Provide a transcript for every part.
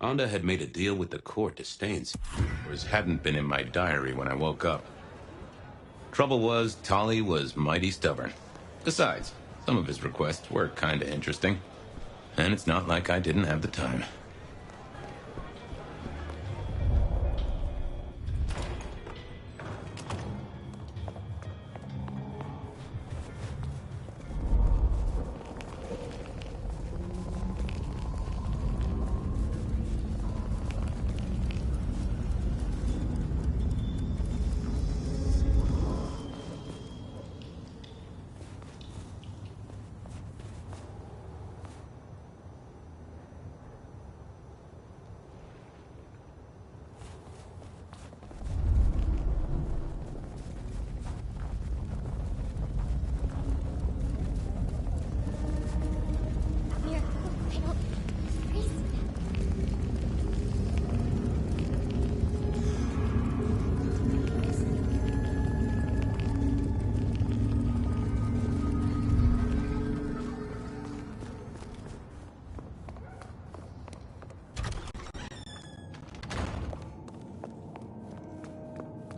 Anda had made a deal with the court to stay in, whereas hadn't been in my diary when I woke up. Trouble was, Tali was mighty stubborn. Besides, some of his requests were kinda interesting. And it's not like I didn't have the time.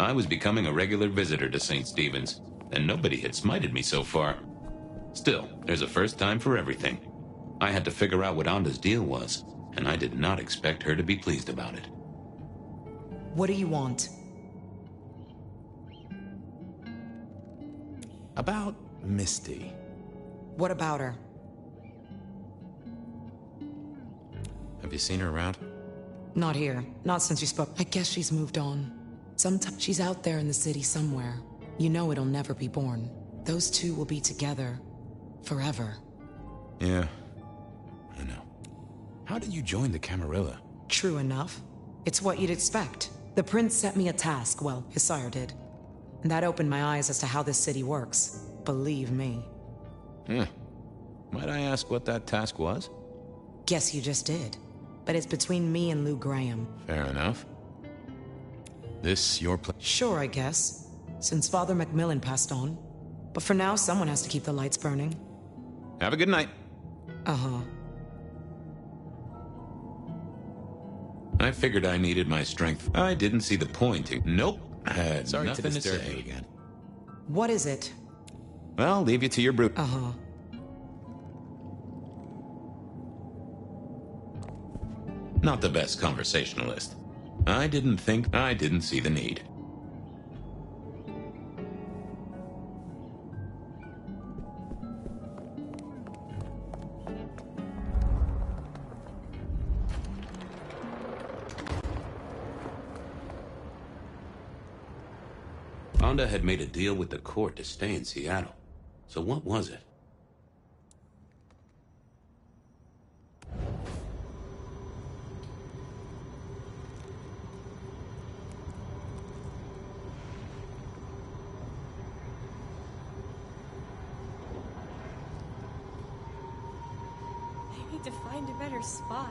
I was becoming a regular visitor to St. Stephen's, and nobody had smited me so far. Still, there's a first time for everything. I had to figure out what Anda's deal was, and I did not expect her to be pleased about it. What do you want? About Misty. What about her? Have you seen her around? Not here. Not since you spoke. I guess she's moved on. Sometimes she's out there in the city somewhere. You know it'll never be born. Those two will be together forever. Yeah, I know. How did you join the Camarilla? True enough. It's what you'd expect. The prince set me a task, well, his sire did. And that opened my eyes as to how this city works. Believe me. Might I ask what that task was? Guess you just did. But it's between me and Lou Graham. Fair enough. This your place? Sure, I guess. Since Father Macmillan passed on. But for now, someone has to keep the lights burning. Have a good night. Uh-huh. I figured I needed my strength. I didn't see the point in... Nope. Had Sorry nothing to disturb say. you again. What is it? Well, leave you to your brood. Uh-huh. Not the best conversationalist. I didn't see the need. Anda had made a deal with the court to stay in Seattle. So what was it? I need to find a better spot.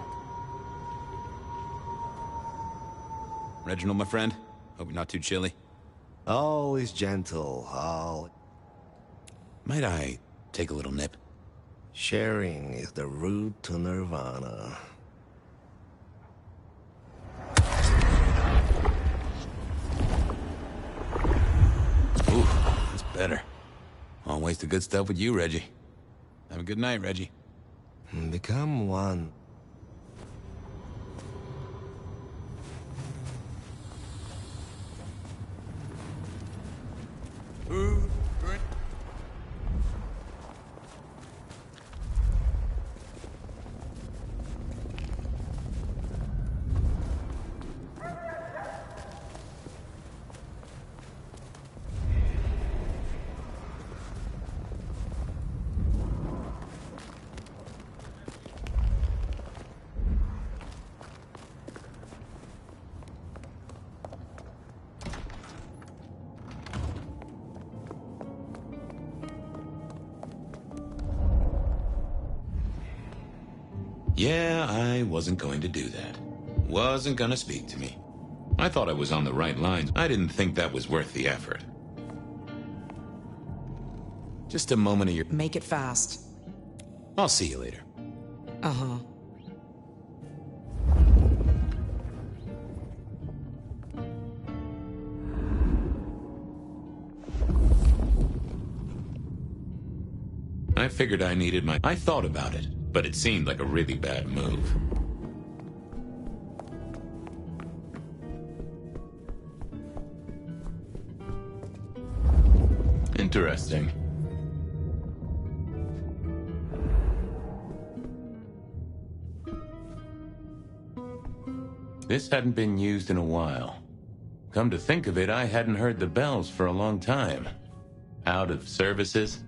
Reginald, my friend. Hope you're not too chilly. Always gentle, Might I take a little nip? Sharing is the route to nirvana. Ooh, that's better. Always the good stuff with you, Reggie. Have a good night, Reggie. Become one. Yeah, I wasn't going to do that. Wasn't gonna speak to me. I thought I was on the right lines. I didn't think that was worth the effort. Just a moment of your... Make it fast. I'll see you later. Uh-huh. I figured I needed my... I thought about it, but it seemed like a really bad move. Interesting. This hadn't been used in a while. Come to think of it, I hadn't heard the bells for a long time. Out of services?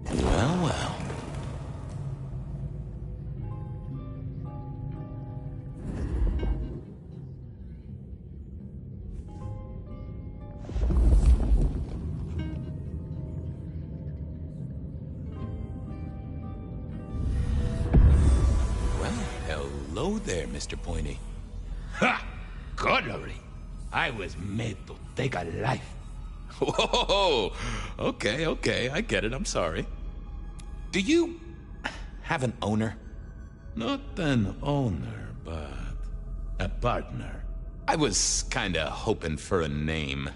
Well, well. Hello there, Mr. Pointy. Ha! Cutlery! I was made to take a life. Whoa! Okay, I get it, I'm sorry. Do you have an owner? Not an owner, but a partner. I was kinda hoping for a name.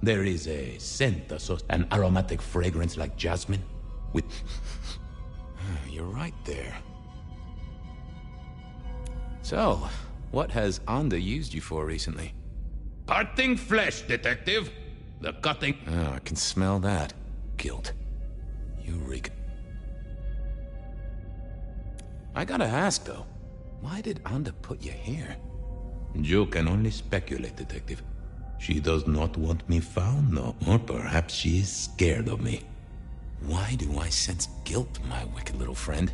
There is a scent, an aromatic fragrance like jasmine, with... You're right there. So, what has Onda used you for recently? Parting flesh, detective. The cutting... Oh, I can smell that. Guilt. You reek... I gotta ask, though. Why did Onda put you here? You can only speculate, detective. She does not want me found, no. Or perhaps she is scared of me. Why do I sense guilt, my wicked little friend?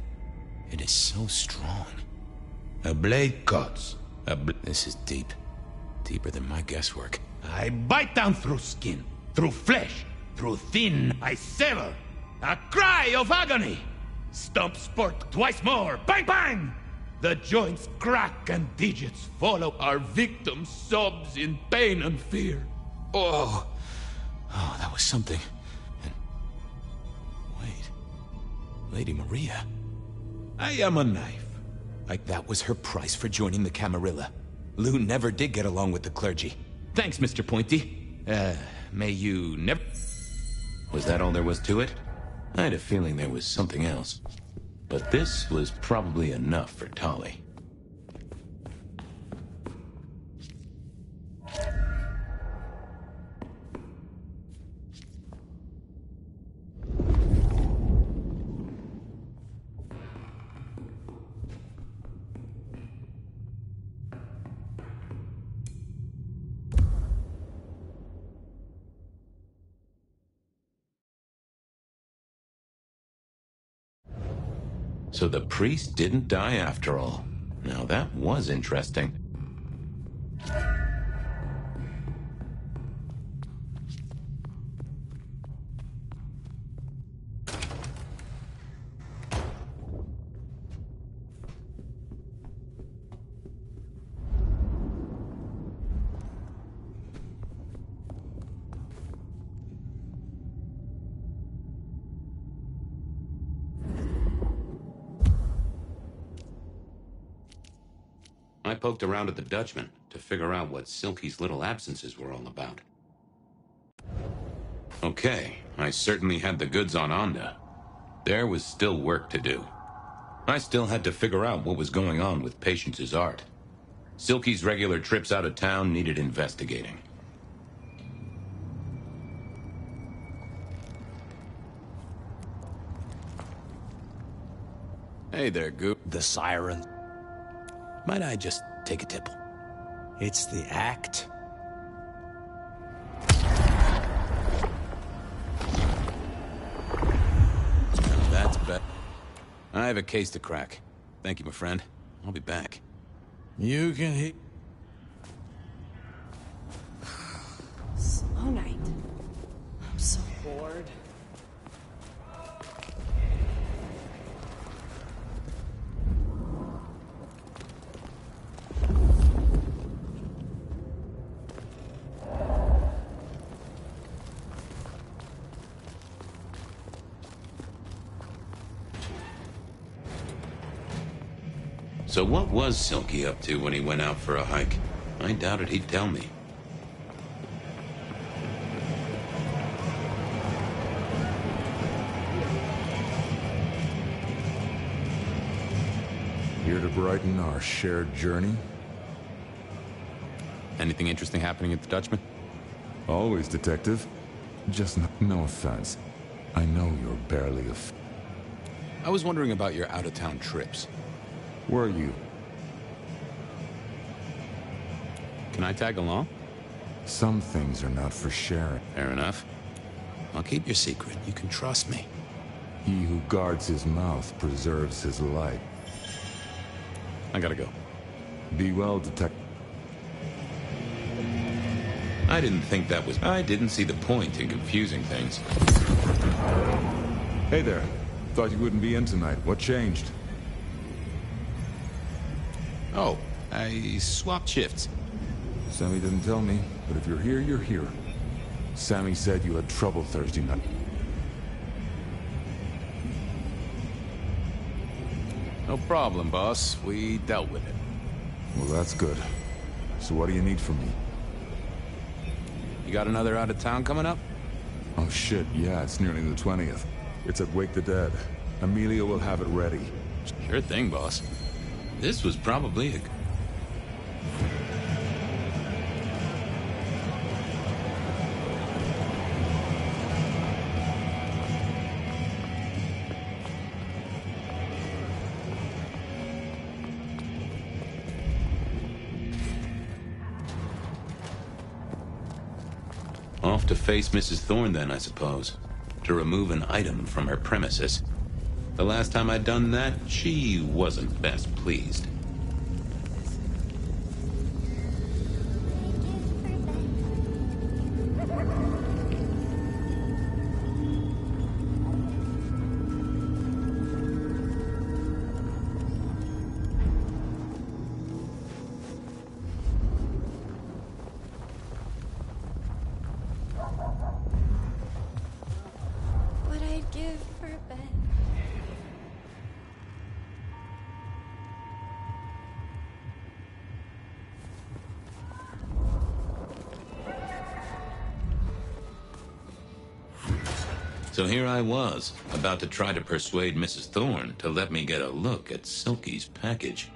It is so strong. A blade cuts. This is deep. Deeper than my guesswork. I bite down through skin, through flesh, through thin. I sever. A cry of agony. Stump spurt twice more. Bang, bang! The joints crack and digits follow. Our victim sobs in pain and fear. Oh, that was something. And... wait. Lady Maria. I am a knife. That was her price for joining the Camarilla. Lou never did get along with the clergy. Thanks, Mr. Pointy. May you never... Was that all there was to it? I had a feeling there was something else. But this was probably enough for Tali. So the priest didn't die after all. Now that was interesting. I poked around at the Dutchman to figure out what Silky's little absences were all about. Okay, I certainly had the goods on Onda. There was still work to do. I still had to figure out what was going on with Patience's art. Silky's regular trips out of town needed investigating. Hey there, Goop. The siren. Might I just take a tipple? It's the act. That's better. I have a case to crack. Thank you, my friend. I'll be back. You can hit. Slow night. I'm so bored. So what was Silky up to when he went out for a hike? I doubted he'd tell me. Here to brighten our shared journey? Anything interesting happening at the Dutchman? Always, Detective. Just no offense. I know you're barely I was wondering about your out-of-town trips. Where are you? Can I tag along? Some things are not for sharing. Fair enough. I'll keep your secret. You can trust me. He who guards his mouth preserves his life. I gotta go. Be well, Detective. I didn't think that was... I didn't see the point in confusing things. Hey there. Thought you wouldn't be in tonight. What changed? Oh, I swapped shifts. Sammy didn't tell me, but if you're here, you're here. Sammy said you had trouble Thursday night. No problem, boss. We dealt with it. Well, that's good. So what do you need from me? You got another out of town coming up? Oh shit, yeah, it's nearly the 20th. It's at Wake the Dead. Amelia will have it ready. Sure thing, boss. This was probably a... Off to face Mrs. Thorne then, I suppose. To remove an item from her premises. The last time I'd done that, she wasn't best pleased. What I'd give for a bed. So here I was, about to try to persuade Mrs. Thorne to let me get a look at Silky's package.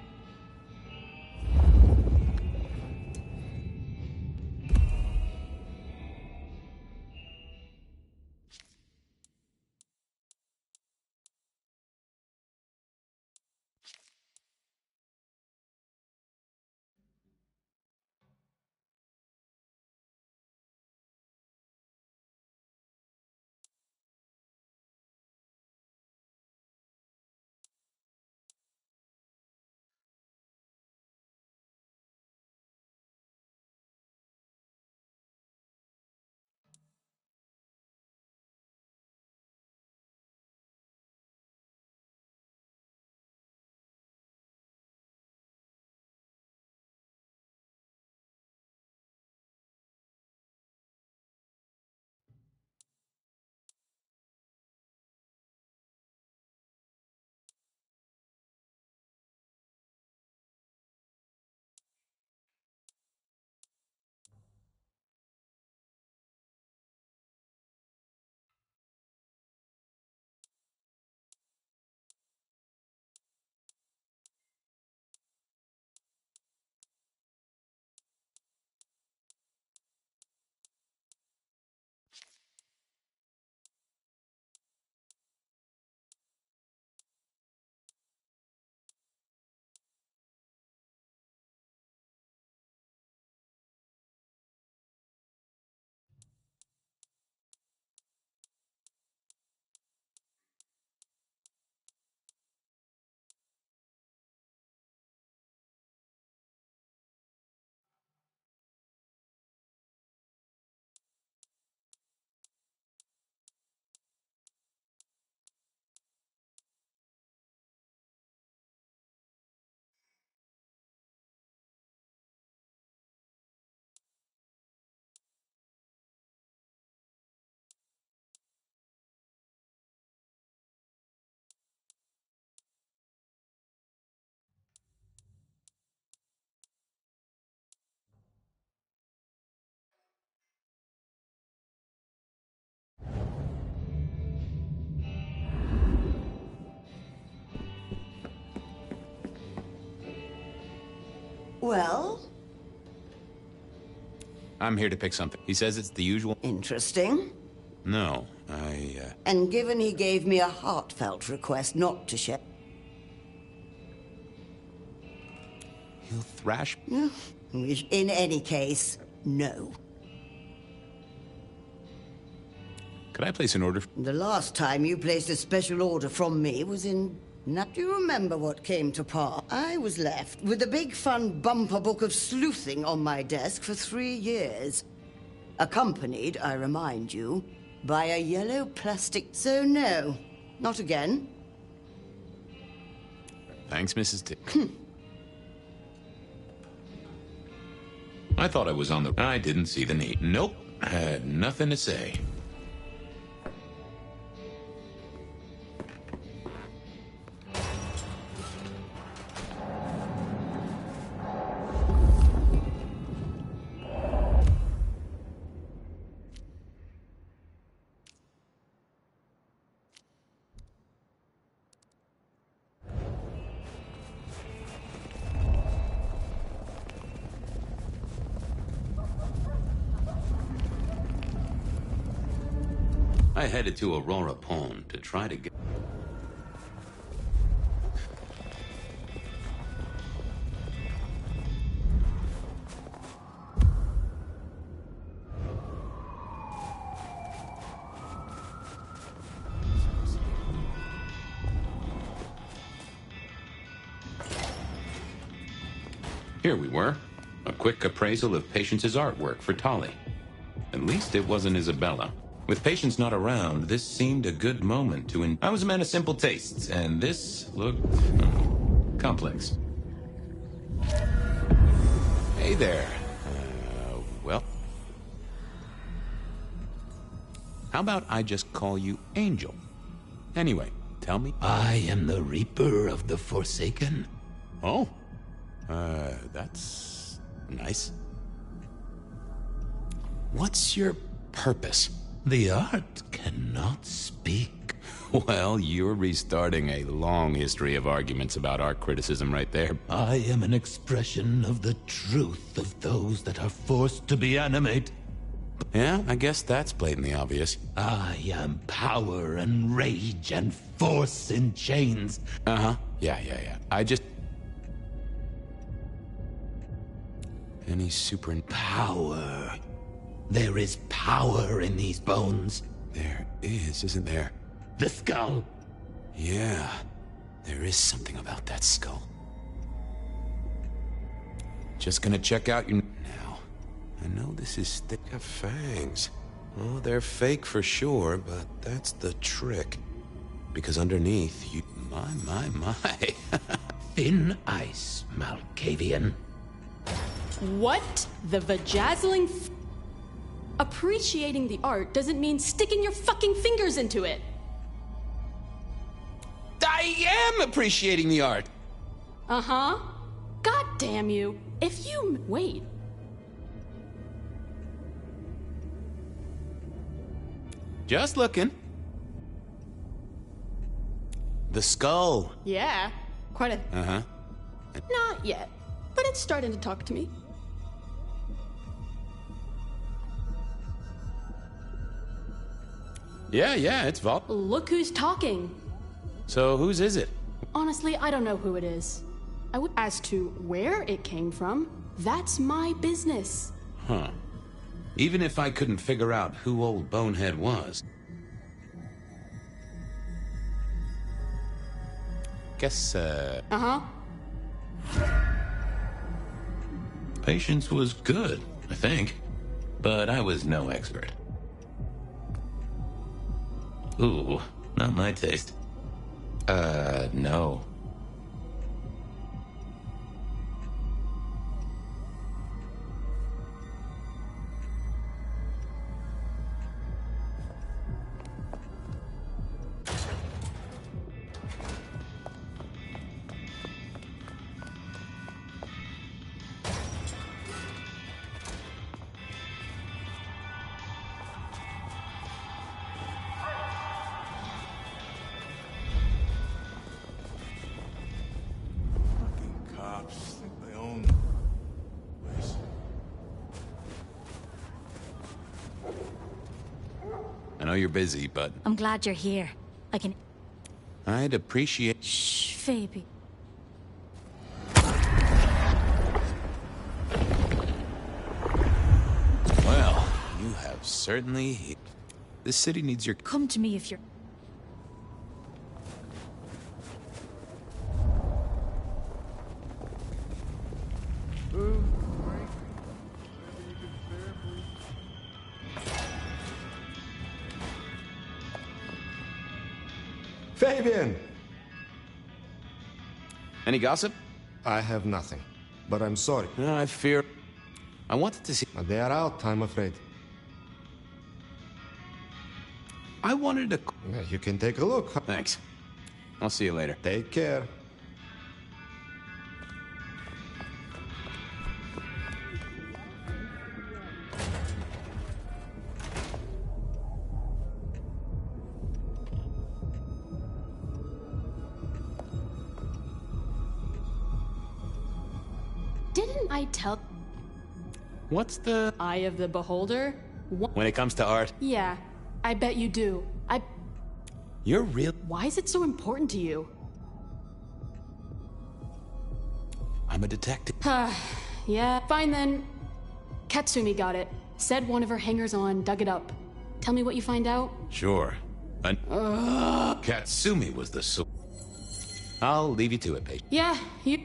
Well, I'm here to pick something. He says it's the usual. interesting. No, And given he gave me a heartfelt request not to share... He'll thrash. In any case, no. Could I place an order? The last time you placed a special order from me was in... Do you remember what came to pass? I was left with a big fun bumper book of sleuthing on my desk for 3 years. Accompanied, I remind you, by a yellow plastic... So no, not again. Thanks, Mrs. T. I thought I was on the... I didn't see the need. Nope. Had nothing to say. I headed to Aurora Pond to try to get... Here we were. A quick appraisal of Patience's artwork for Tolly. At least it wasn't Isabella. With Patience not around, this seemed a good moment to I was a man of simple tastes, and this looked... complex. Hey there. Well... How about I just call you Angel? Anyway, tell me... I am the Reaper of the Forsaken. Oh? That's... nice. What's your purpose? The art cannot speak. Well, you're restarting a long history of arguments about art criticism right there. I am an expression of the truth of those that are forced to be animate. Yeah, I guess that's blatantly obvious. I am power and rage and force in chains. Uh-huh. Yeah. I just... Any super... Power. There is power in these bones. There is, isn't there? The skull. Yeah, there is something about that skull. Just gonna check out your... Now, I know this is thick of fangs. Oh, they're fake for sure, but that's the trick. Because underneath, you... My. Thin ice, Malkavian. What the vajazzling Appreciating the art doesn't mean sticking your fucking fingers into it. I am appreciating the art. Uh-huh. God damn you. If you... Wait. Just looking. The skull. Yeah. Quite a... Uh-huh. Not yet. But it's starting to talk to me. Yeah, it's Vault. Look who's talking. So whose is it? Honestly, I don't know who it is. As to where it came from, that's my business. Huh. Even if I couldn't figure out who old Bonehead was. Guess, Uh-huh. Patience was good, I think. But I was no expert. Ooh, not my taste. No. know you're busy, but I'm glad you're here. I can... I'd appreciate... Shh, Phoebe. Well, you have certainly... This city needs your... Come to me if you're... Fabian! Any gossip? I have nothing, but I'm sorry. I fear... I wanted to see... They are out, I'm afraid. I wanted to... Yeah, you can take a look. Thanks. I'll see you later. Take care. Didn't I tell... What's the... Eye of the Beholder? When it comes to art? Yeah, I bet you do. You're real... Why is it so important to you? I'm a detective. Yeah, fine then. Katsumi got it. Said one of her hangers-on dug it up. Tell me what you find out. Sure. Katsumi was the I'll leave you to it, Paige. Yeah, you...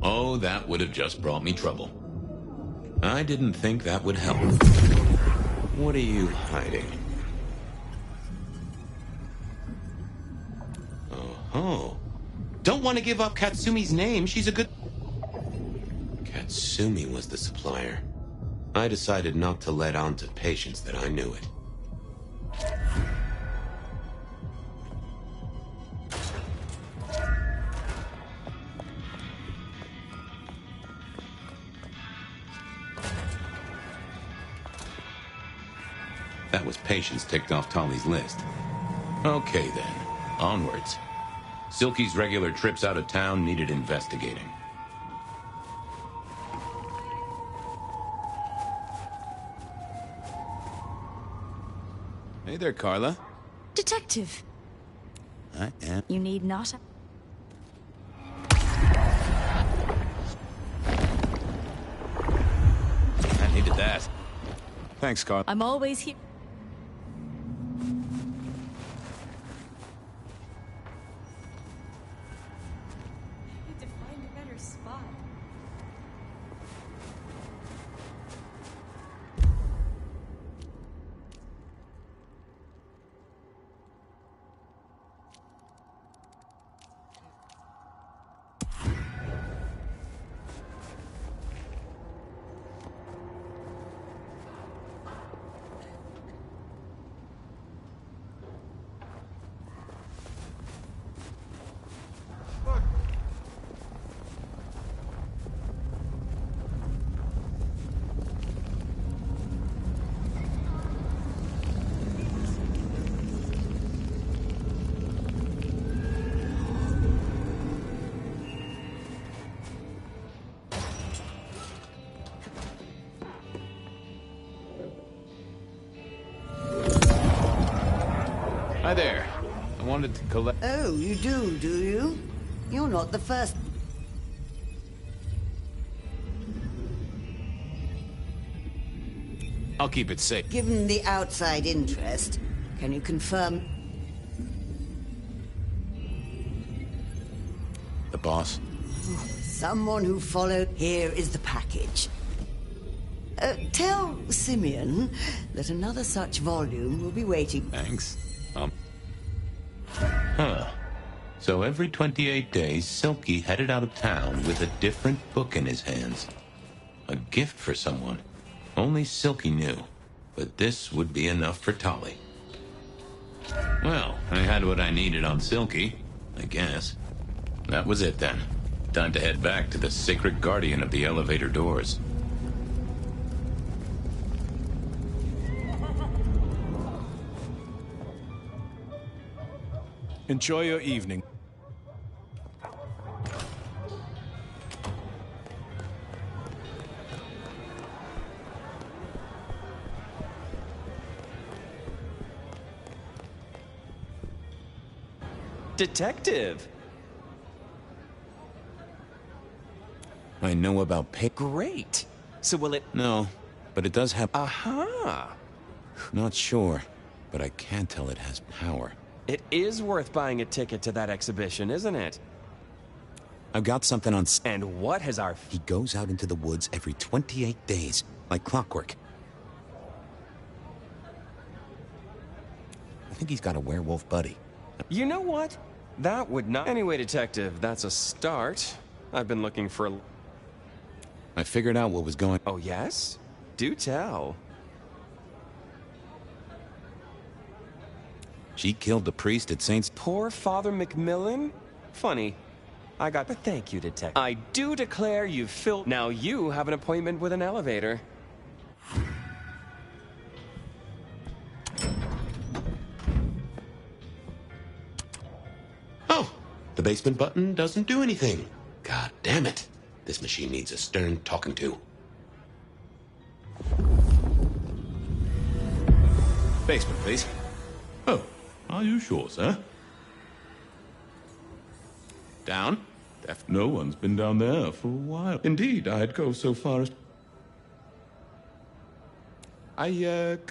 Oh, that would have just brought me trouble. I didn't think that would help. What are you hiding? Oh. Don't want to give up Katsumi's name. She's a good... Katsumi was the supplier. I decided not to let on to Patience that I knew it. That was Patience ticked off Tolly's list. Okay, then. Onwards. Silky's regular trips out of town needed investigating. Hey there, Carla. Detective. I am. You need not... I needed that. Thanks, Carla. I'm always here. Hi there. I wanted to collect... Oh, you do you? You're not the first... I'll keep it safe. Given the outside interest, can you confirm... The boss? Someone who followed... Here is the package. Tell Simeon that another such volume will be waiting. Thanks. So every 28 days, Silky headed out of town with a different book in his hands. A gift for someone. Only Silky knew. But this would be enough for Tolly. Well, I had what I needed on Silky, I guess. That was it then. Time to head back to the sacred guardian of the elevator doors. Enjoy your evening. Detective! I know about Great! So will it... No, but it does have... Aha! Not sure, but I can tell it has power. It is worth buying a ticket to that exhibition, isn't it? I've got something on... And what has our... He goes out into the woods every 28 days, like clockwork. I think he's got a werewolf buddy. You know what? That would not... Anyway, Detective, that's a start. I've been looking for a... I figured out what was going... Oh, yes? Do tell. She killed the priest at Saint's... Poor Father Macmillan? Funny. I got... But thank you, Detective. I do declare you've filled... Now you have an appointment with an elevator. Oh! The basement button doesn't do anything. God damn it. This machine needs a stern talking to. Basement, please. Oh, are you sure, sir? Down? No one's been down there for a while. Indeed, I'd go so far as...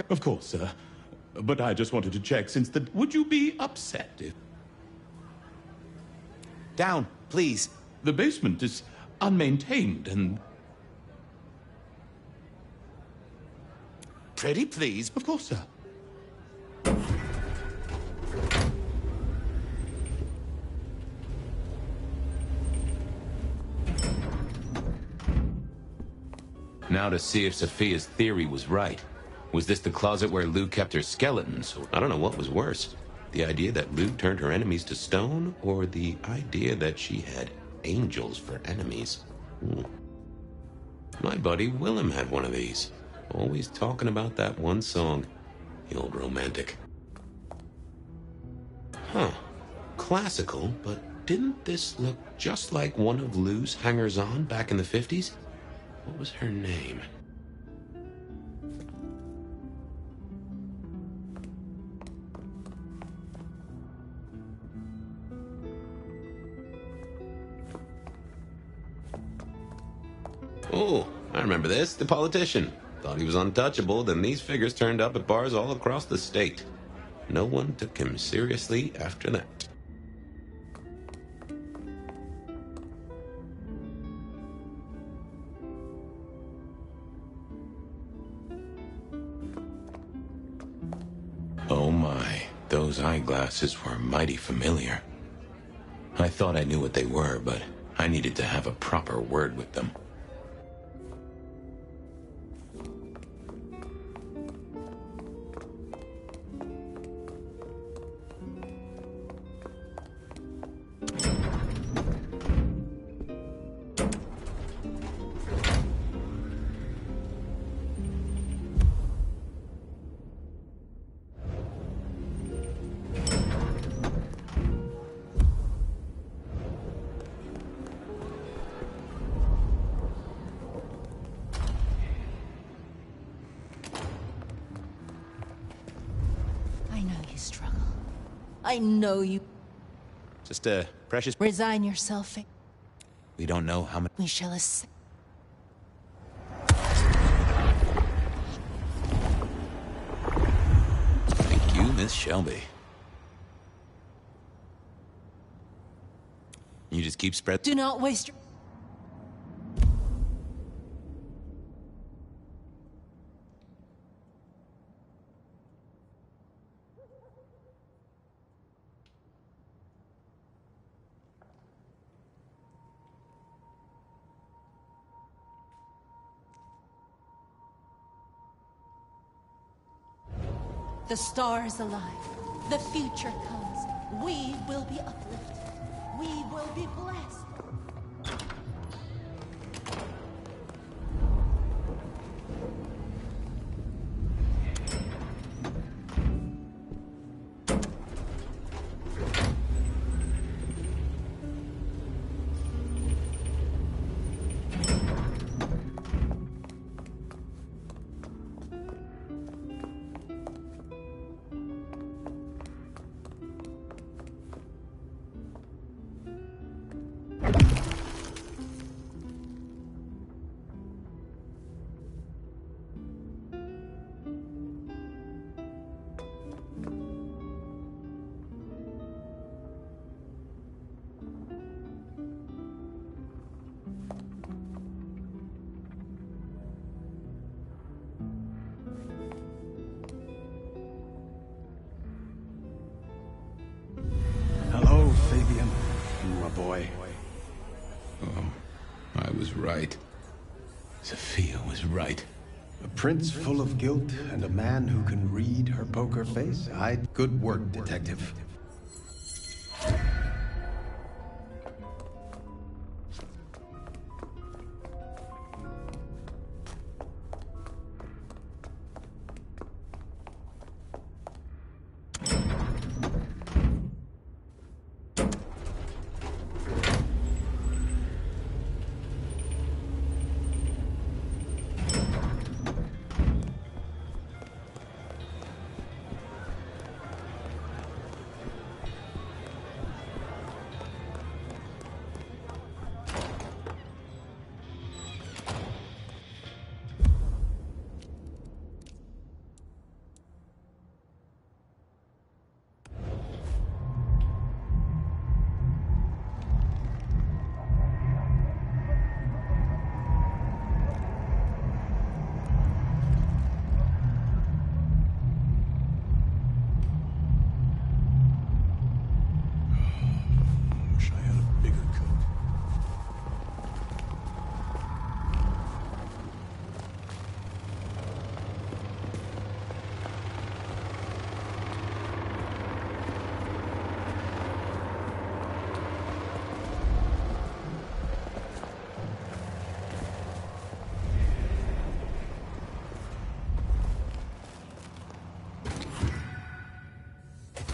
Of course, sir. But I just wanted to check since the... Would you be upset if... Down, please. The basement is unmaintained and... Pretty please. Of course, sir. Now to see if Sophia's theory was right. Was this the closet where Lou kept her skeletons? I don't know what was worse. The idea that Lou turned her enemies to stone, or the idea that she had angels for enemies? My buddy Willem had one of these. Always talking about that one song. The old romantic. Huh. Classical, but didn't this look just like one of Lou's hangers-on back in the 50s? What was her name? Oh, I remember this. The politician. Thought he was untouchable, then these figures turned up at bars all across the state. No one took him seriously after that. Oh my, those eyeglasses were mighty familiar. I thought I knew what they were, but I needed to have a proper word with them. I know you. Just a precious... Resign yourself. We don't know how many... We shall ascend. Thank you, Miss Shelby. You just keep spread... Do not waste your... The stars align. The future comes. We will be uplifted. We will be blessed. Hello, Fabian. My boy. Oh, I was right. Sophia was right. A prince full of guilt and a man who can read her poker face? Good work, detective.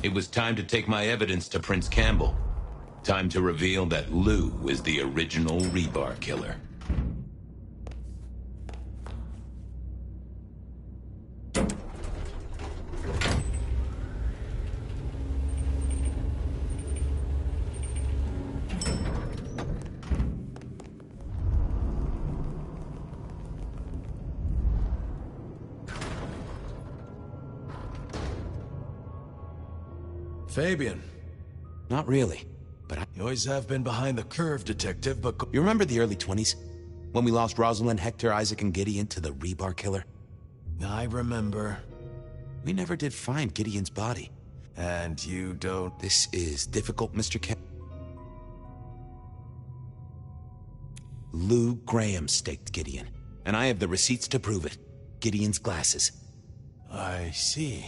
It was time to take my evidence to Prince Campbell. Time to reveal that Lou is the original rebar killer. Fabian. Not really, but You always have been behind the curve, Detective, but... You remember the early 20s? When we lost Rosalind, Hector, Isaac, and Gideon to the rebar killer? I remember. We never did find Gideon's body. And you don't... This is difficult, Mr. Kemp. Lou Graham staked Gideon, and I have the receipts to prove it. Gideon's glasses. I see.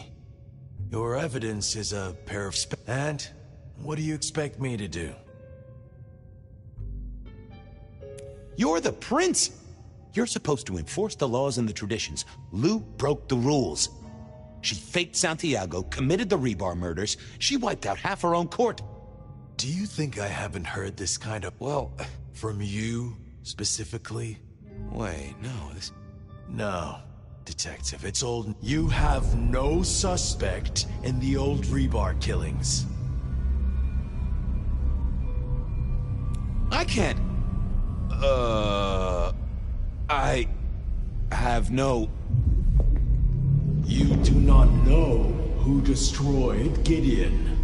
Your evidence is a pair of And what do you expect me to do? You're the prince! You're supposed to enforce the laws and the traditions. Lou broke the rules. She faked Santiago, committed the rebar murders. She wiped out half her own court. Do you think I haven't heard this kind of... Well... From you, specifically? Wait, no, this... No. Detective, it's old. You have no suspect in the old rebar killings. I can't... I have no... You do not know who destroyed Gideon.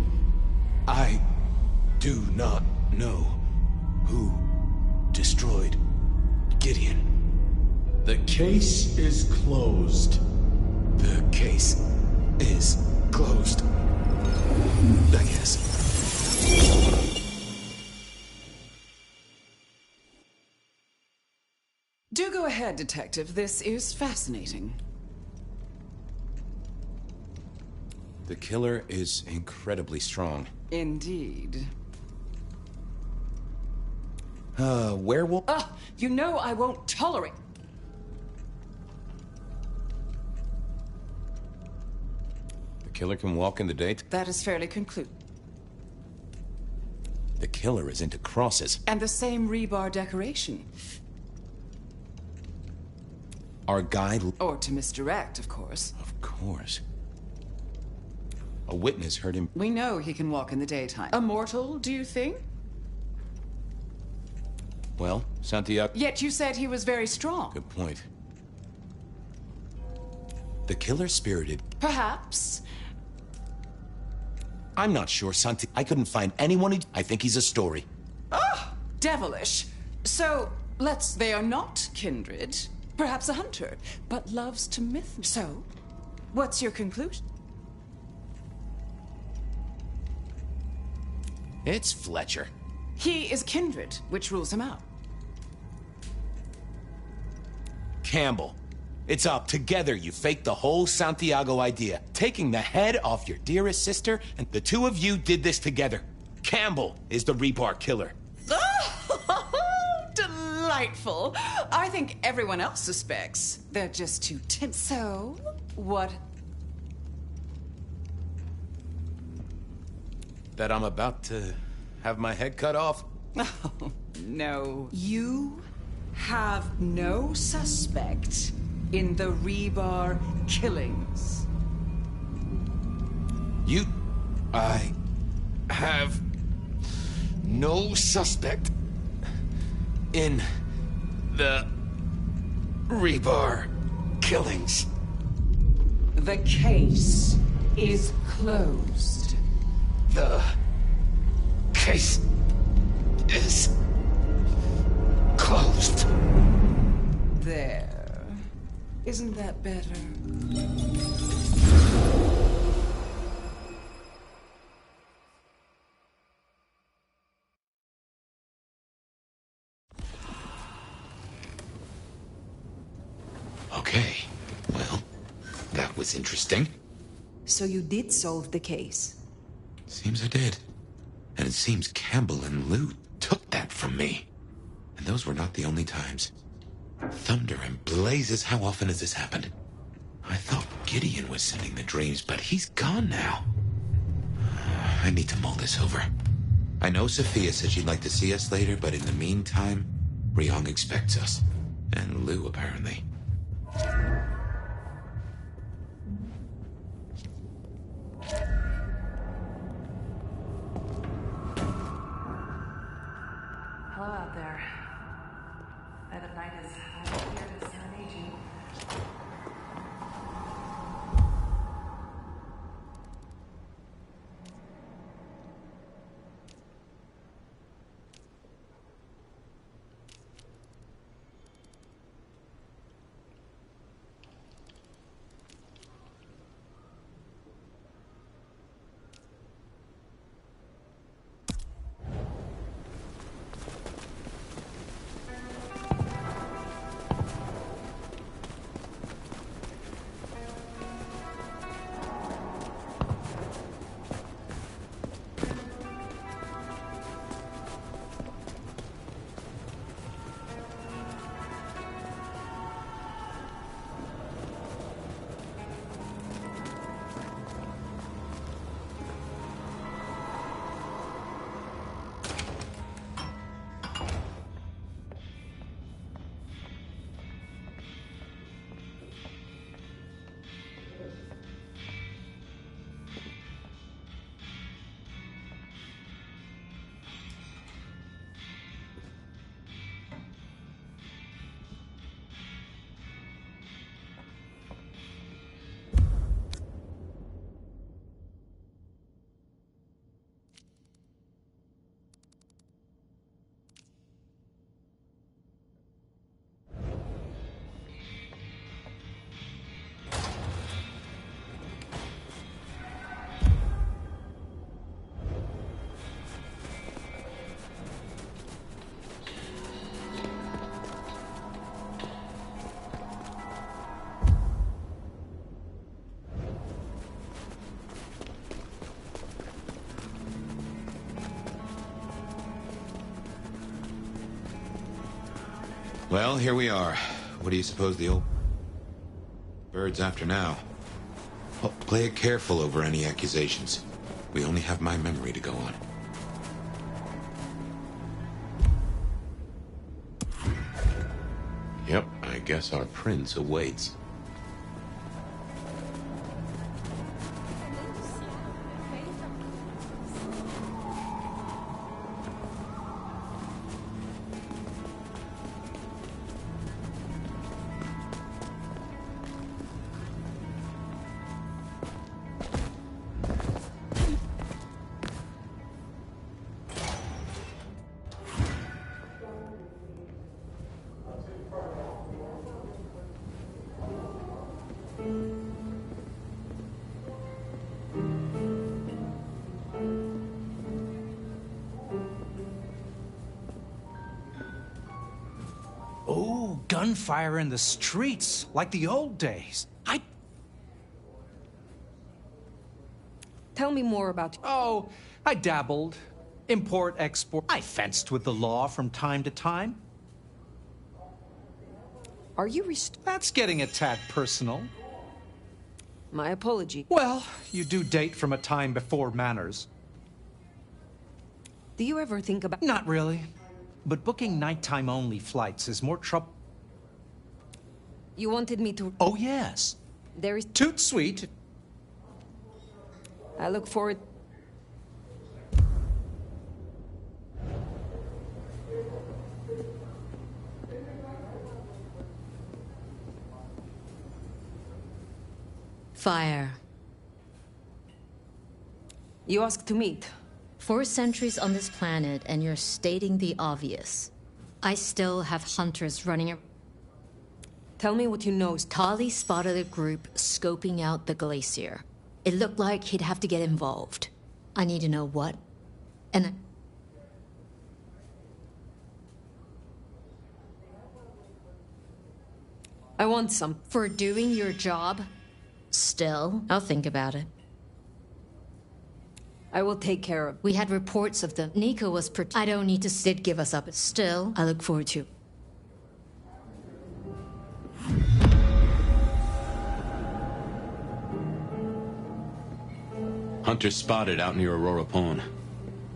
I do not know who destroyed Gideon. The case is closed. The case is closed. I guess. Do go ahead, Detective. This is fascinating. The killer is incredibly strong. Indeed. Werewolf? You know I won't tolerate... The killer can walk in the day? That is fairly conclusive. The killer is into crosses. And the same rebar decoration. Our guy... Or to misdirect, of course. Of course. A witness heard him... We know he can walk in the daytime. Immortal, do you think? Well, Santiago... Yet you said he was very strong. Good point. The killer spirited... Perhaps. I'm not sure, Santi. I couldn't find anyone who... I think he's a story. Oh, devilish. So, they are not kindred. Perhaps a hunter, but loves to myth. So, what's your conclusion? It's Fletcher. He is kindred, which rules him out. Campbell. It's up. Together, you faked the whole Santiago idea. Taking the head off your dearest sister, and the two of you did this together. Campbell is the rebar killer. Oh, delightful. I think everyone else suspects. They're just too timid. So, what? That I'm about to have my head cut off? Oh, no. You have no suspect in the rebar killings. I have no suspect in the rebar killings. The case is closed. The case is closed. There. Isn't that better? Okay. Well, that was interesting. So you did solve the case? Seems I did. And it seems Campbell and Lou took that from me. And those were not the only times. Thunder and blazes, how often has this happened? I thought Gideon was sending the dreams, but he's gone now. I need to mull this over. I know Sophia said she'd like to see us later, but in the meantime, Ryong expects us. And Lou, apparently. Hello out there. Night of night is I'm here to serenade you. Well, here we are. What do you suppose the old bird's after now? Oh, play it careful over any accusations. We only have my memory to go on. Yep, I guess our prince awaits. Oh, gunfire in the streets, like the old days. Tell me more about... Oh, I dabbled. Import, export. I fenced with the law from time to time. Are you That's getting a tad personal. My apology. Well, you do date from a time before manners. Do you ever think about... Not really. But booking nighttime-only flights is more trouble. You wanted me to... Oh, yes. There is... Toot sweet. I look forward... Fire. You asked to meet. 4 centuries on this planet, and you're stating the obvious. I still have hunters running around. Tell me what you know. Tali spotted a group scoping out the glacier. It looked like he'd have to get involved. I need to know what. And I want some. For doing your job? Still, I'll think about it. I will take care of... We had reports of them. Nico was I don't need to give us up. Still, I look forward to... Hunter spotted out near Aurora Pond.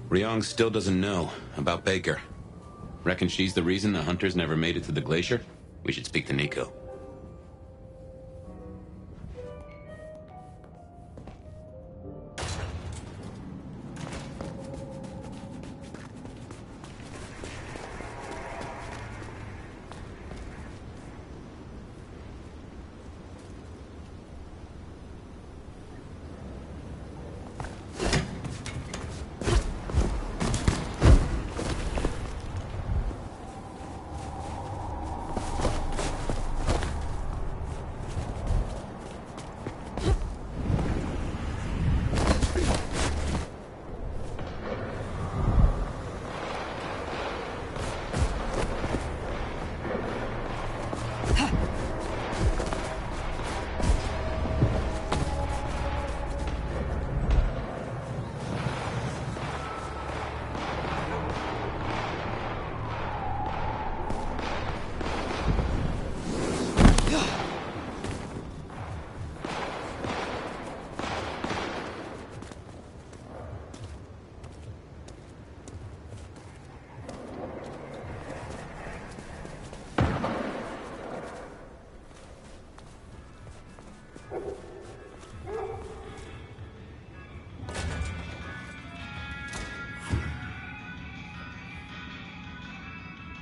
Ryong still doesn't know about Baker. Reckon she's the reason the hunters never made it to the glacier? We should speak to Nico.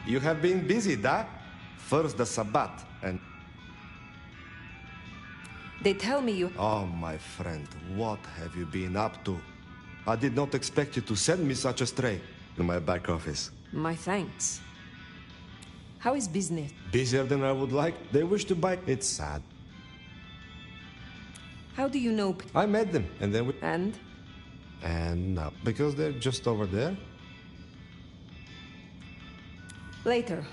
You have been busy, da? First the Sabbat, and... They tell me you... Oh, my friend, what have you been up to? I did not expect you to send me such a stray in my back office. My thanks. How is business? Busier than I would like. They wish to buy... It's sad. How do you know... I met them, and then we... And? And now, because they're just over there. Later.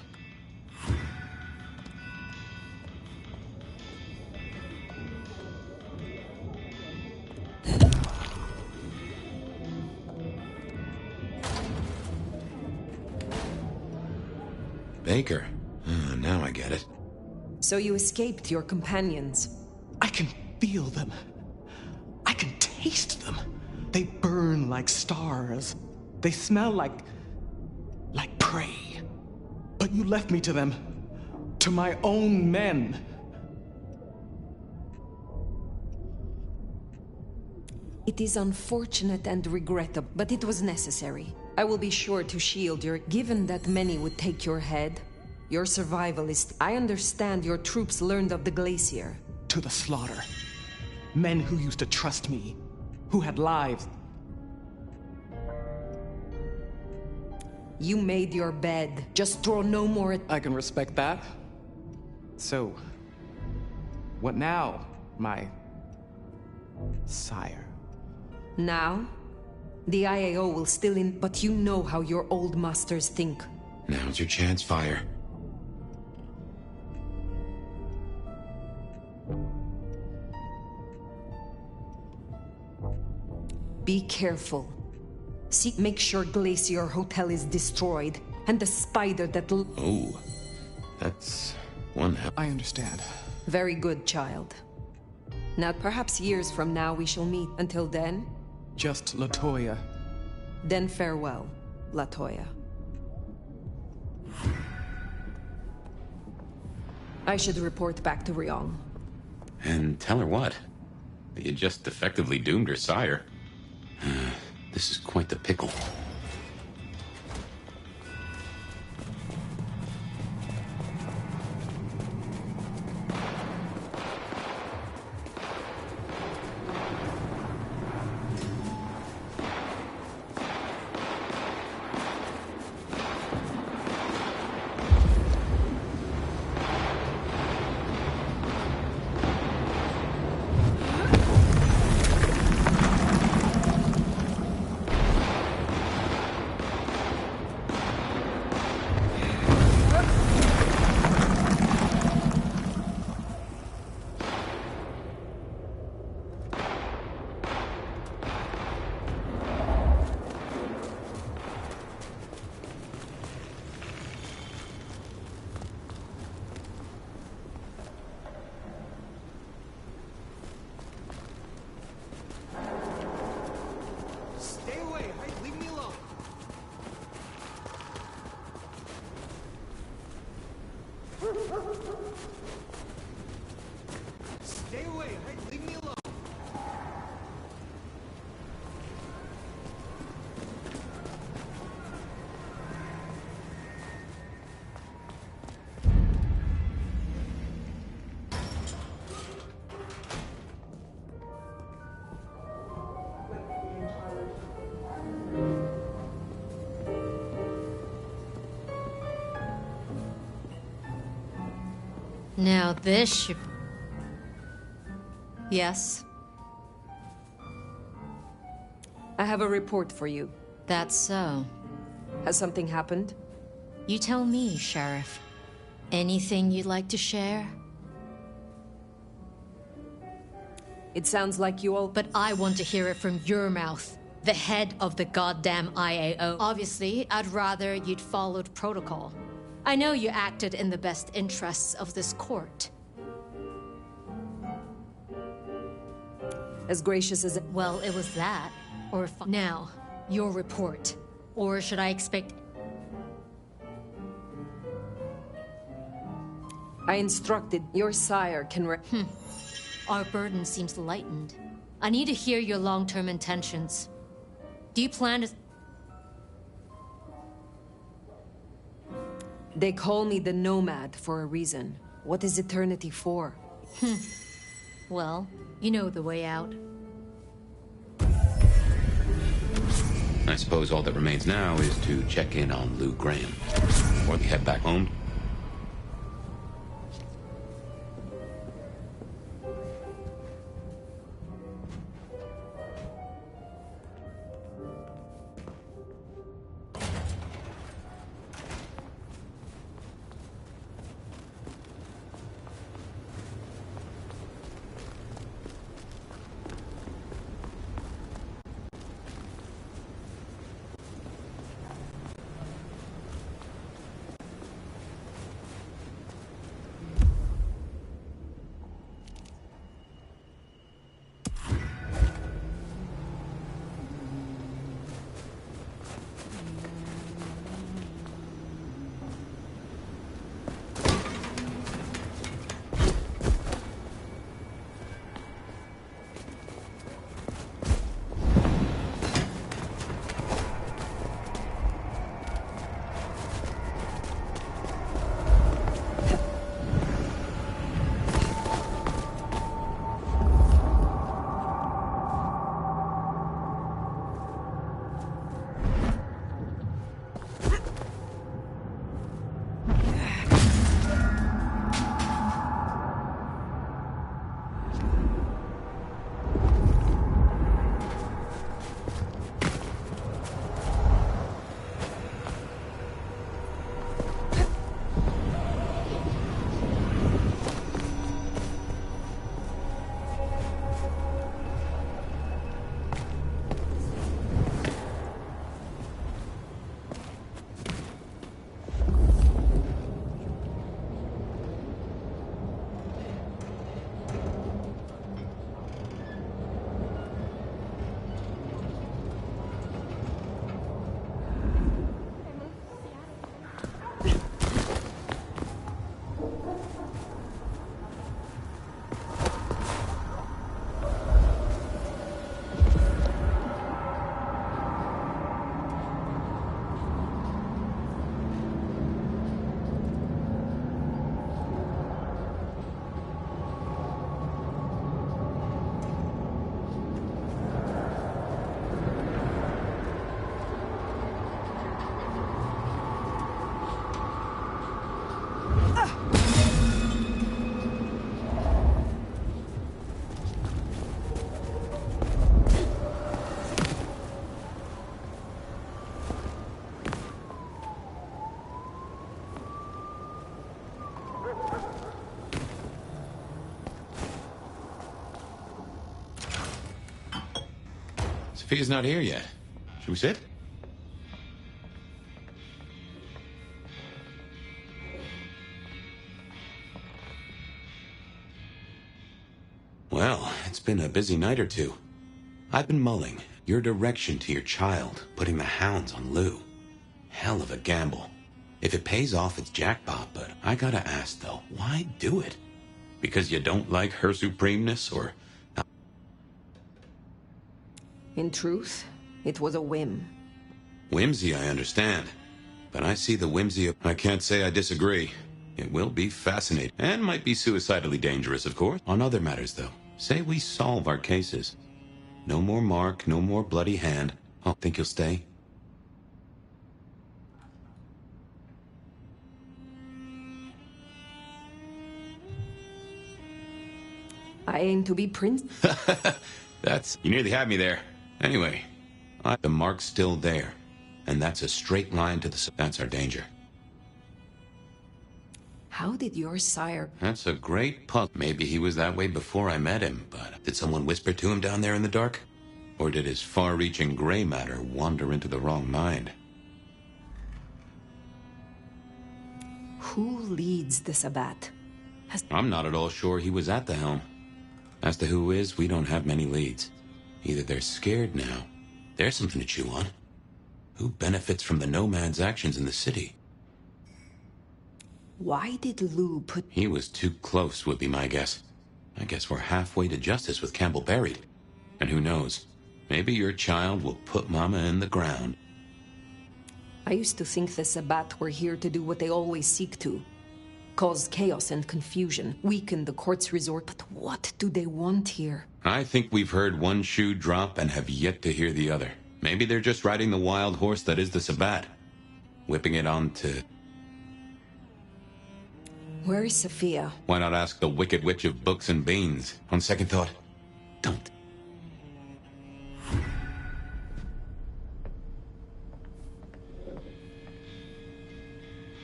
Baker? now I get it. So you escaped your companions. I can feel them. I can taste them. They burn like stars. They smell like prey. But you left me to them. To my own men. It is unfortunate and regrettable, but it was necessary. I will be sure to shield your... Given that many would take your head, your survival is... I understand your troops learned of the glacier. To the slaughter. Men who used to trust me. Who had lives. You made your bed. Just throw no more... I can respect that. So... what now, my... sire? Now? The IAO will still in... But you know how your old masters think. Now's your chance, Fire. Be careful. Make sure Glacier Hotel is destroyed, and the spider that... Oh, that's one hell... I understand. Very good, child. Now, perhaps years from now we shall meet. Until then... Just Latoya. Then farewell, Latoya. I should report back to Ryong. And tell her what? That you just effectively doomed her sire. This is quite the pickle. Now this should... Yes? I have a report for you. That's so. Has something happened? You tell me, Sheriff. Anything you'd like to share? It sounds like you all... But I want to hear it from your mouth. The head of the goddamn IAO. Obviously, I'd rather you'd followed protocol. I know you acted in the best interests of this court. As gracious as... Well, it was that. Or now, your report. Or should I expect... I instructed your sire can... Our burden seems lightened. I need to hear your long-term intentions. Do you plan to... They call me the Nomad for a reason. What is eternity for? Well, you know the way out. I suppose all that remains now is to check in on Lou Graham. Or we head back home. Sophia's not here yet. Should we sit? Well, it's been a busy night or two. I've been mulling your direction to your child, putting the hounds on Lou. Hell of a gamble. If it pays off, it's jackpot, but I gotta ask though, why do it? Because you don't like her supremeness, or... In truth, it was a whim. Whimsy, I understand. But I see the whimsy of... I can't say I disagree. It will be fascinating, and might be suicidally dangerous, of course. On other matters, though, Say we solve our cases. no more mark, no more bloody hand. Oh, think you'll stay? I aim to be prince. You nearly had me there. Anyway, The mark's still there. And that's a straight line to the... That's our danger. How did your sire... That's a great puzzle. Maybe he was that way before I met him, but did someone whisper to him down there in the dark? Or did his far-reaching gray matter wander into the wrong mind? Who leads the Sabbat? I'm not at all sure he was at the helm. As to who is, we don't have many leads. Either they're scared now. There's something to chew on. Who benefits from the nomad's actions in the city? Why did Lou put... He was too close, would be my guess. I guess we're halfway to justice with Campbell buried. And who knows? Maybe your child will put Mama in the ground. I used to think the Sabbat were here to do what they always seek to. Cause chaos and confusion, weaken the court's resort. But what do they want here? I think we've heard one shoe drop and have yet to hear the other. Maybe they're just riding the wild horse that is the Sabbat. Whipping it onto... Where is Sophia? Why not ask the Wicked Witch of Books and Beans? On second thought, don't.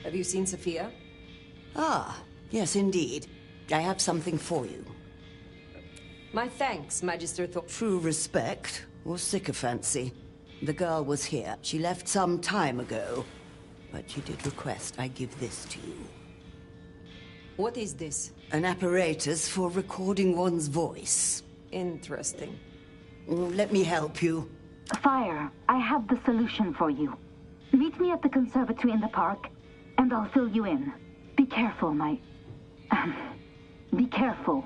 Have you seen Sophia? Ah, yes, indeed. I have something for you. My thanks, Magister Thor. True respect or sycophancy. The girl was here. She left some time ago. But she did request I give this to you. What is this? An apparatus for recording one's voice. Interesting. Let me help you. Fire, I have the solution for you. Meet me at the conservatory in the park, and I'll fill you in. Be careful, be careful.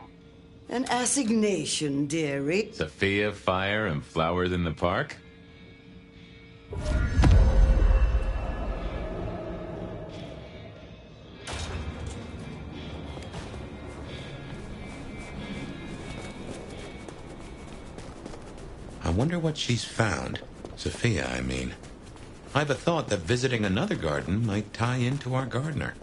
An assignation, dearie. Sophia, fire, and flowers in the park? I wonder what she's found. Sophia, I mean. I've a thought that visiting another garden might tie into our gardener.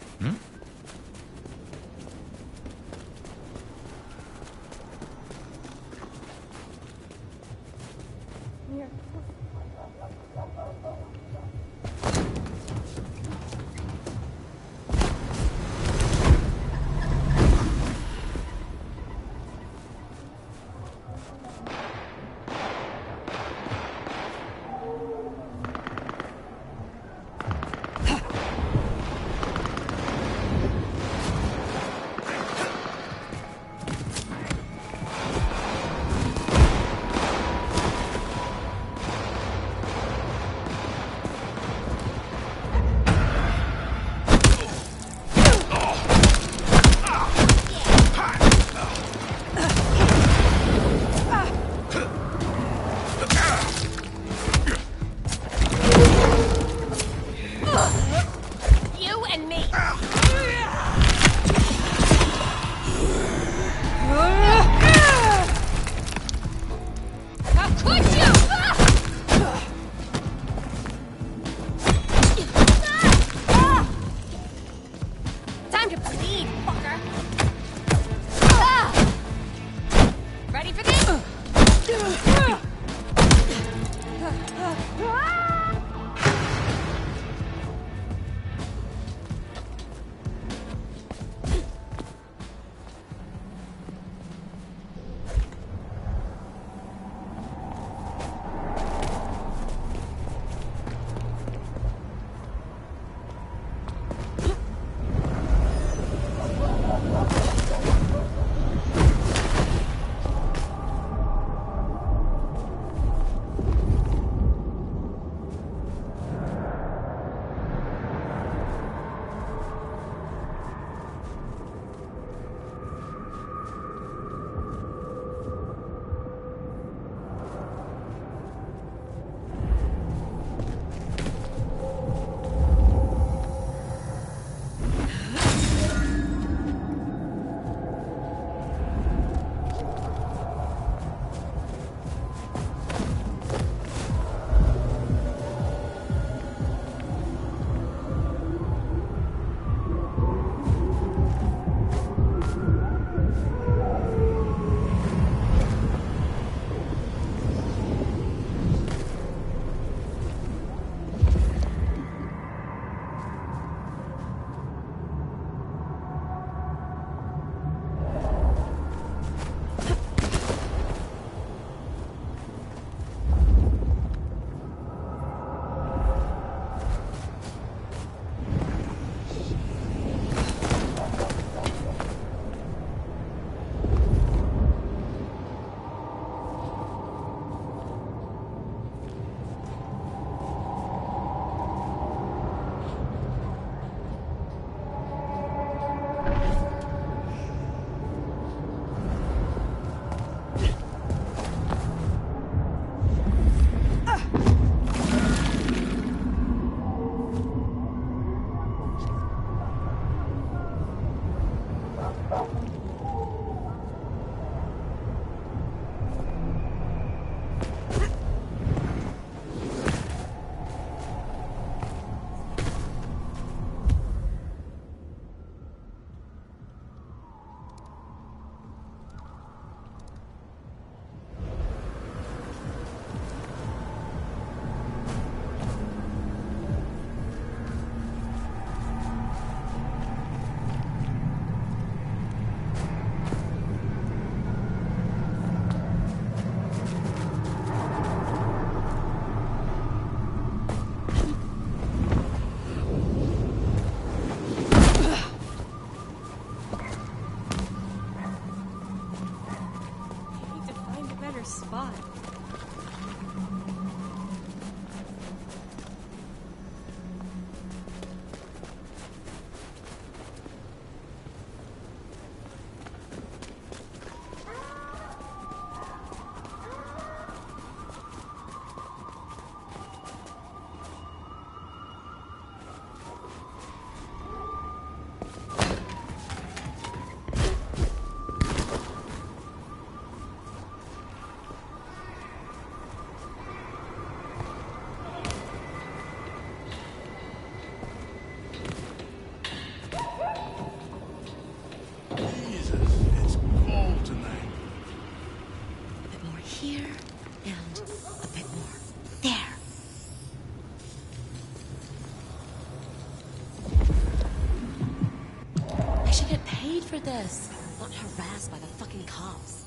for this. Not harassed by the fucking cops.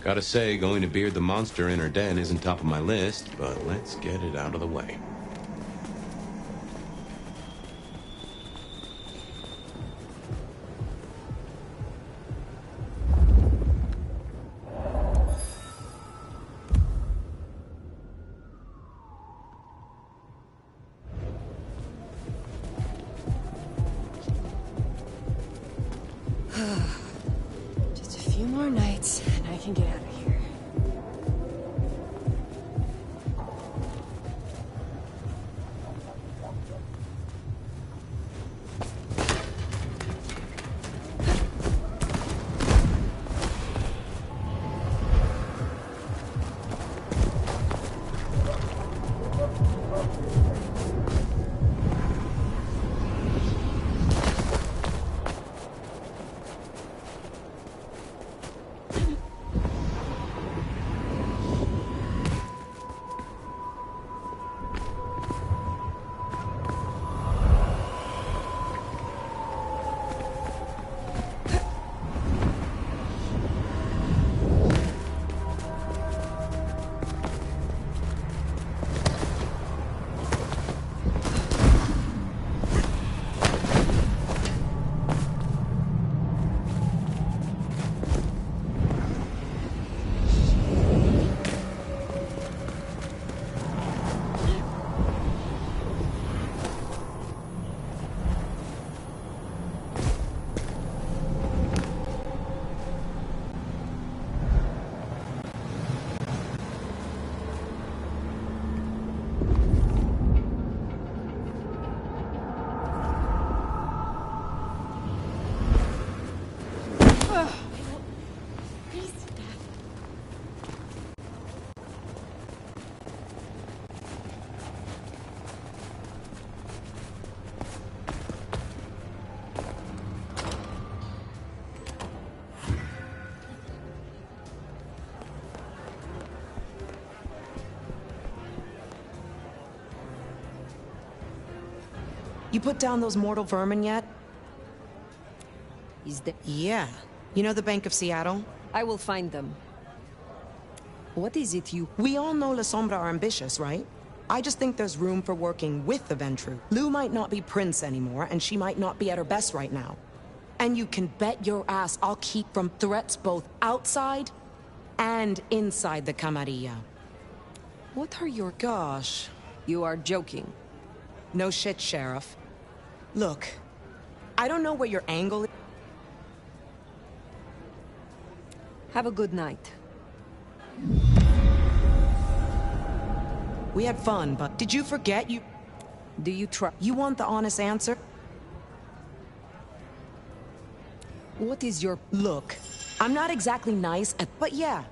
Gotta say, going to beard the monster in her den isn't top of my list, but let's get it out of the way. Just a few more nights, and I can get out of here. You put down those mortal vermin yet? Is there? Yeah. You know the Bank of Seattle? I will find them. What is it you... We all know La Sombra are ambitious, right? I just think there's room for working with the Ventru. Lou might not be Prince anymore, and she might not be at her best right now. And you can bet your ass I'll keep from threats both outside and inside the Camarilla. What are your... Gosh. You are joking. No shit, Sheriff. Look, I don't know where your angle is. Have a good night. We had fun, but did you forget you... Do you try... You want the honest answer? What is your... Look, I'm not exactly nice, but yeah.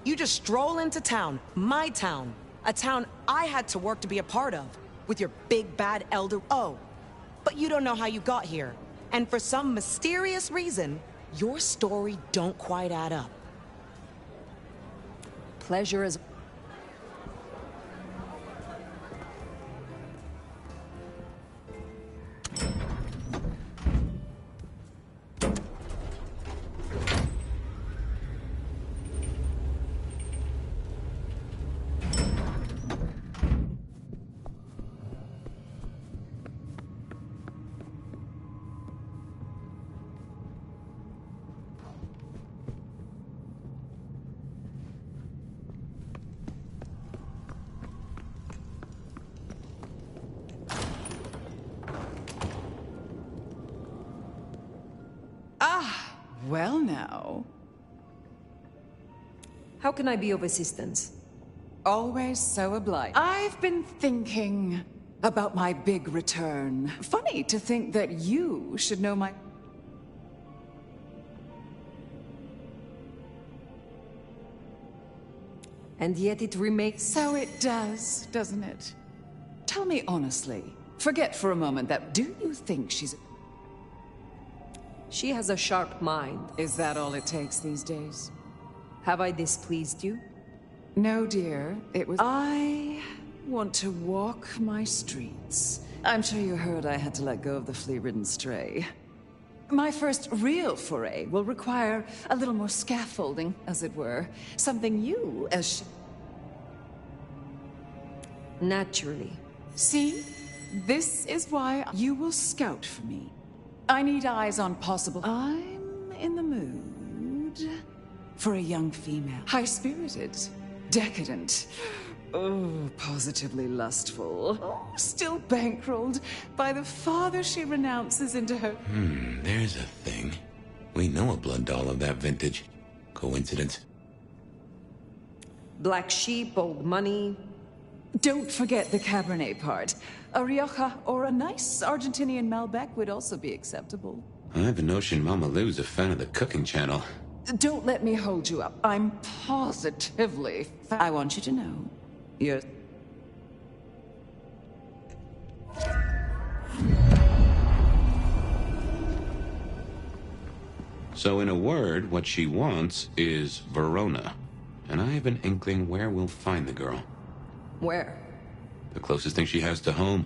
You just stroll into town, my town. A town I had to work to be a part of. With your big bad elder... Oh, but you don't know how you got here. And for some mysterious reason, your story don't quite add up. Pleasure is... Well now. How can I be of assistance? Always so obliged. I've been thinking about my big return. Funny to think that you should know my... And yet it remains... So it does, doesn't it? Tell me honestly, forget for a moment that... Do you think she's... She has a sharp mind. Is that all it takes these days? Have I displeased you? No, dear. It was... I want to walk my streets. I'm sure you heard I had to let go of the flea-ridden stray. My first real foray will require a little more scaffolding, as it were. Something you, as... Naturally. See? This is why you will scout for me. I need eyes on possible... I'm in the mood for a young female. High-spirited, decadent, oh, positively lustful. Oh, still bankrolled by the father she renounces into her... There's a thing. We know a blood doll of that vintage. Coincidence? Black sheep, old money... Don't forget the Cabernet part. A Rioja or a nice Argentinian Malbec would also be acceptable. I have a notion Mama Lou's a fan of the cooking channel. Don't let me hold you up. I'm positively... I want you to know. You're... So in a word, what she wants is Verona. And I have an inkling where we'll find the girl. Where? The closest thing she has to home.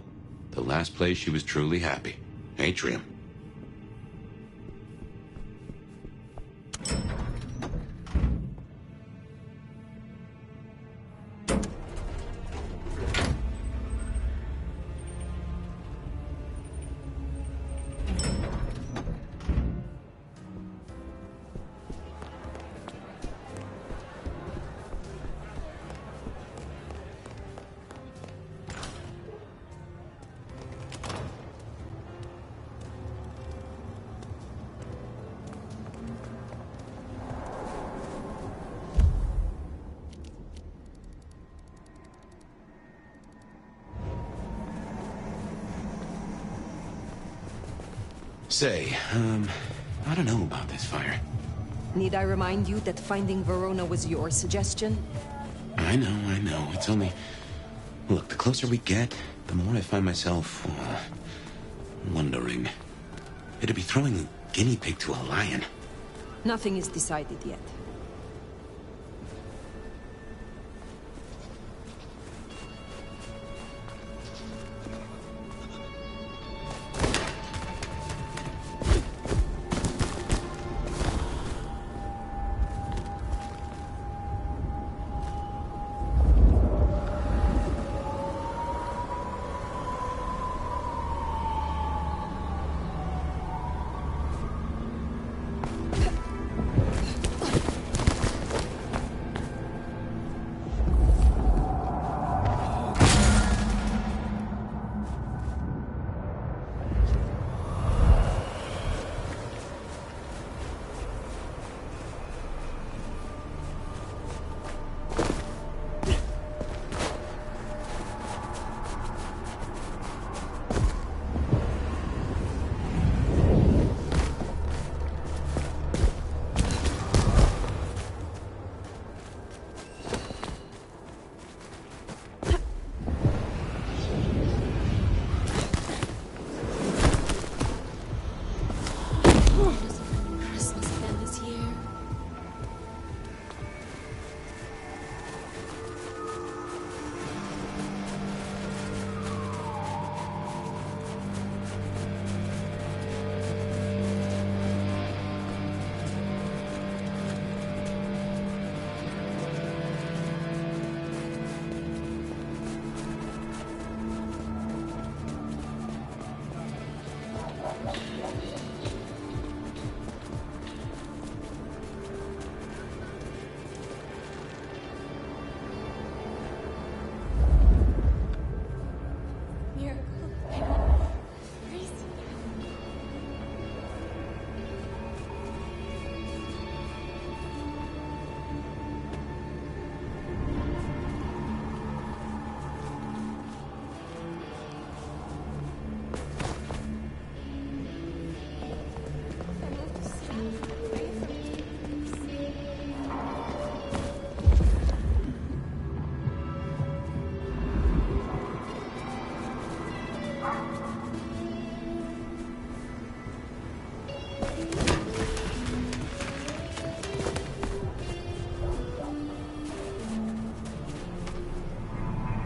The last place she was truly happy. Atrium. Say, I don't know about this fire. Need I remind you that finding Verona was your suggestion? I know. It's only... Look, the closer we get, the more I find myself... wondering. It'd be throwing a guinea pig to a lion. Nothing is decided yet.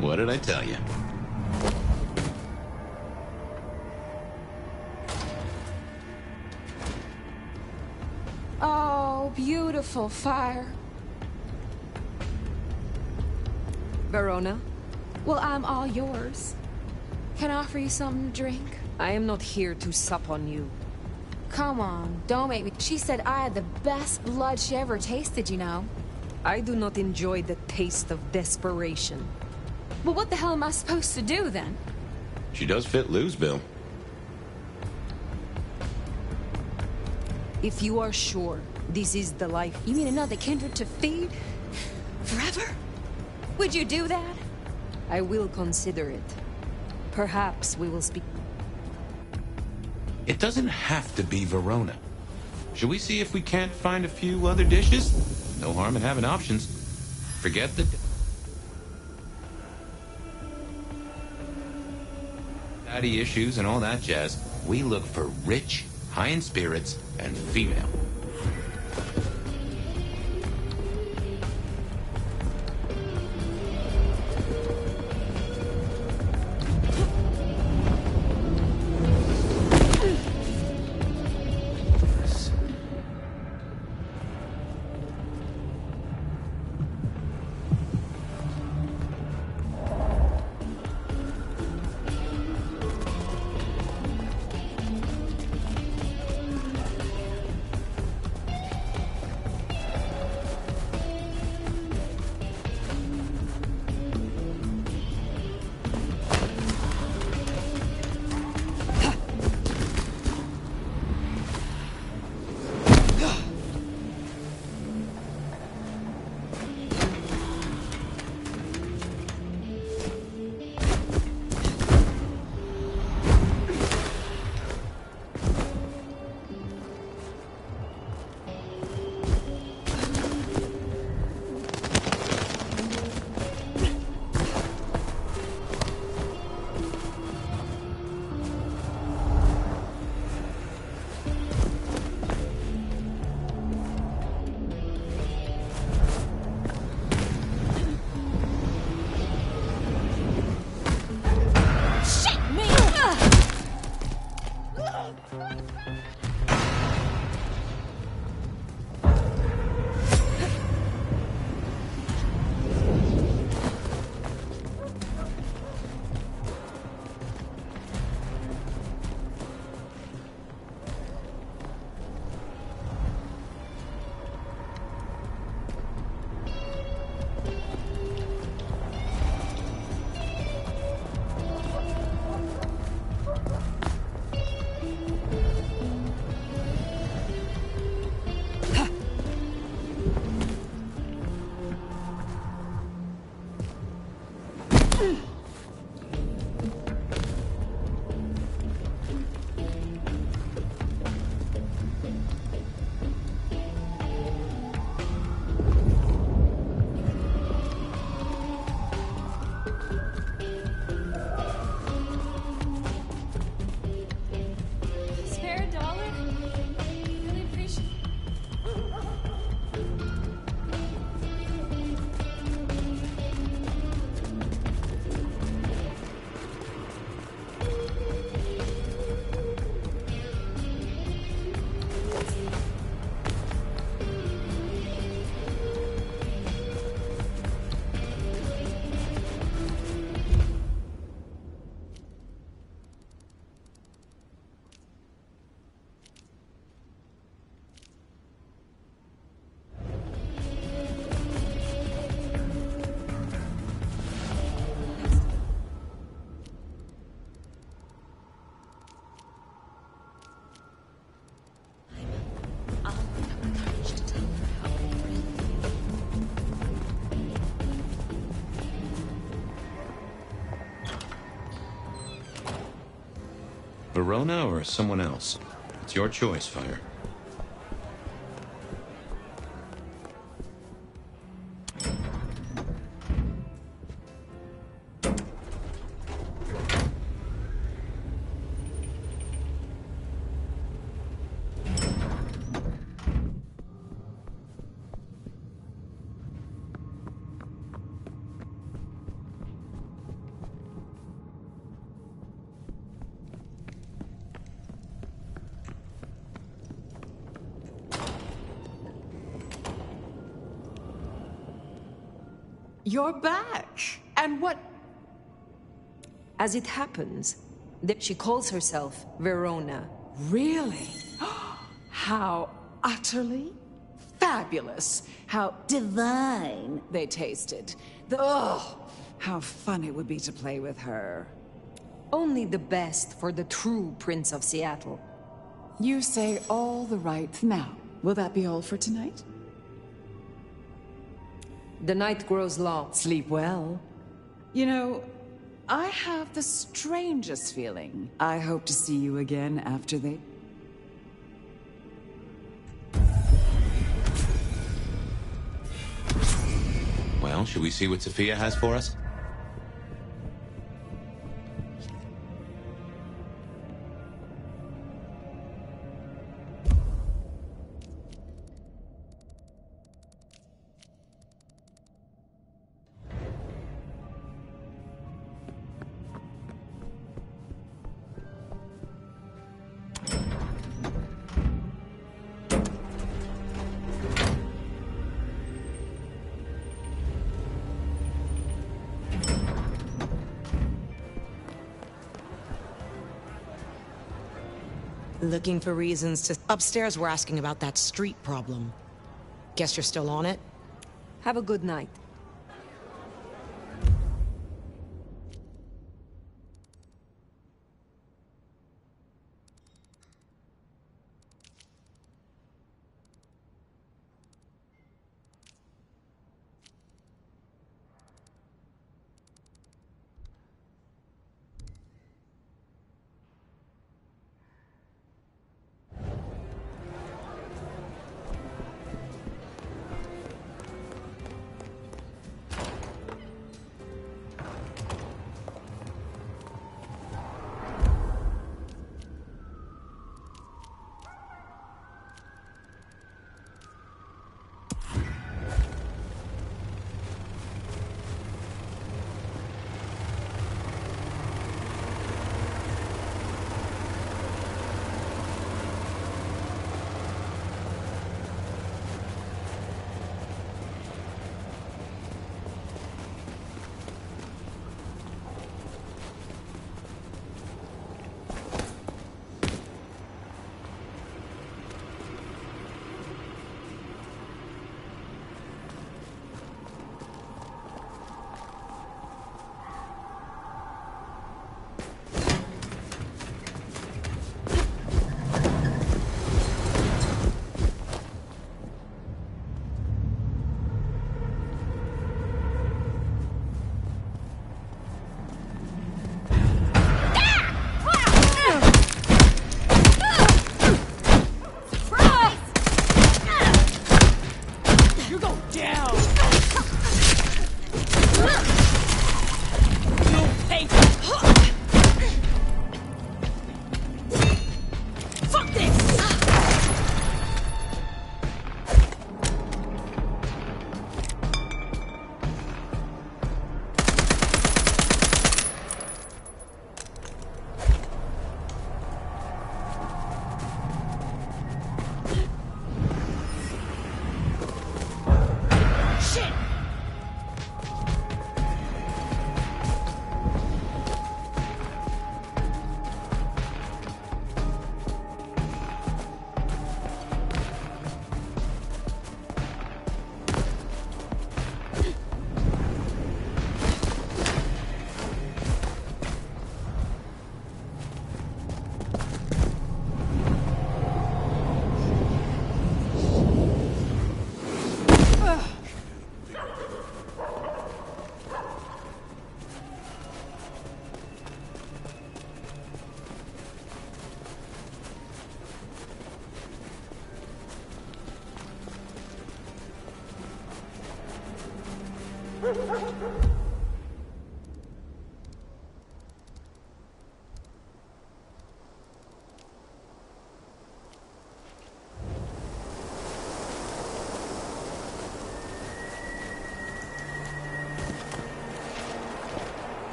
What did I tell you? Oh, beautiful fire. Verona? Well, I'm all yours. Can I offer you something to drink? I am not here to sup on you. Come on, don't make me. She said I had the best blood she ever tasted, you know. I do not enjoy the taste of desperation. Well, what the hell am I supposed to do, then? She does fit Lou's bill. If you are sure this is the life... You mean another kindred to feed? Forever? Would you do that? I will consider it. Perhaps we will speak... It doesn't have to be Verona. Should we see if we can't find a few other dishes? No harm in having options. Forget the... daddy issues and all that jazz. We look for rich, high in spirits, and female. Verona or someone else? It's your choice, Fire. You're back. And what? As it happens, that she calls herself Verona. Really? How utterly fabulous. How divine they tasted. How fun it would be to play with her. Only the best for the true Prince of Seattle. You say all the right. Now, will that be all for tonight? The night grows long. Sleep well. You know, I have the strangest feeling. I hope to see you again after they... Well, should we see what Sophia has for us? Looking for reasons to... Upstairs, we're asking about that street problem. Guess you're still on it? Have a good night.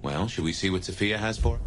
Well, should we see what Sophia has for?